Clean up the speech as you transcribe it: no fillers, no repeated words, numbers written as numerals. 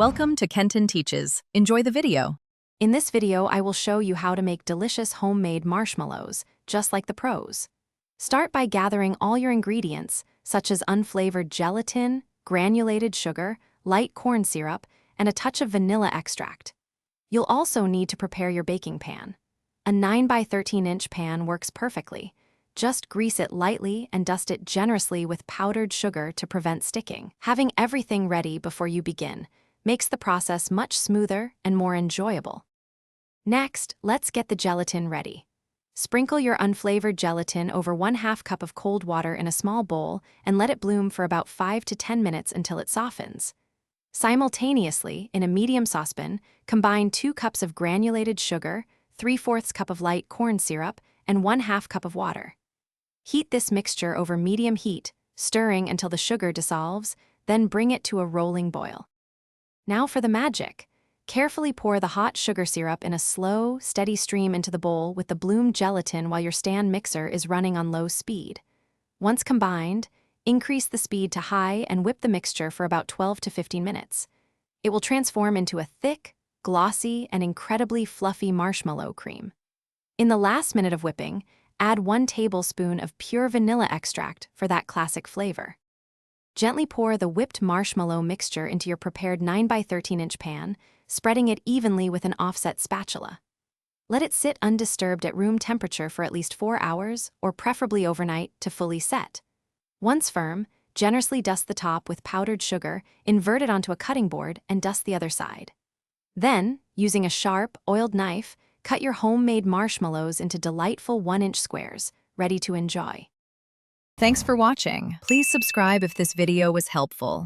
Welcome to Kenton Teaches. Enjoy the video. In this video, I will show you how to make delicious homemade marshmallows, just like the pros. Start by gathering all your ingredients, such as unflavored gelatin, granulated sugar, light corn syrup, and a touch of vanilla extract. You'll also need to prepare your baking pan. A 9 by 13-inch pan works perfectly. Just grease it lightly and dust it generously with powdered sugar to prevent sticking. Having everything ready before you begin makes the process much smoother and more enjoyable. Next, let's get the gelatin ready. Sprinkle your unflavored gelatin over 1/2 cup of cold water in a small bowl and let it bloom for about 5 to 10 minutes until it softens. Simultaneously, in a medium saucepan, combine 2 cups of granulated sugar, 3/4 cup of light corn syrup, and 1/2 cup of water. Heat this mixture over medium heat, stirring until the sugar dissolves, then bring it to a rolling boil. Now for the magic. Carefully pour the hot sugar syrup in a slow, steady stream into the bowl with the bloomed gelatin while your stand mixer is running on low speed. Once combined, increase the speed to high and whip the mixture for about 12 to 15 minutes. It will transform into a thick, glossy, and incredibly fluffy marshmallow cream. In the last minute of whipping, add 1 tablespoon of pure vanilla extract for that classic flavor. Gently pour the whipped marshmallow mixture into your prepared 9 by 13-inch pan, spreading it evenly with an offset spatula. Let it sit undisturbed at room temperature for at least 4 hours, or preferably overnight, to fully set. Once firm, generously dust the top with powdered sugar, invert it onto a cutting board, and dust the other side. Then, using a sharp, oiled knife, cut your homemade marshmallows into delightful 1-inch squares, ready to enjoy. Thanks for watching. Please subscribe if this video was helpful.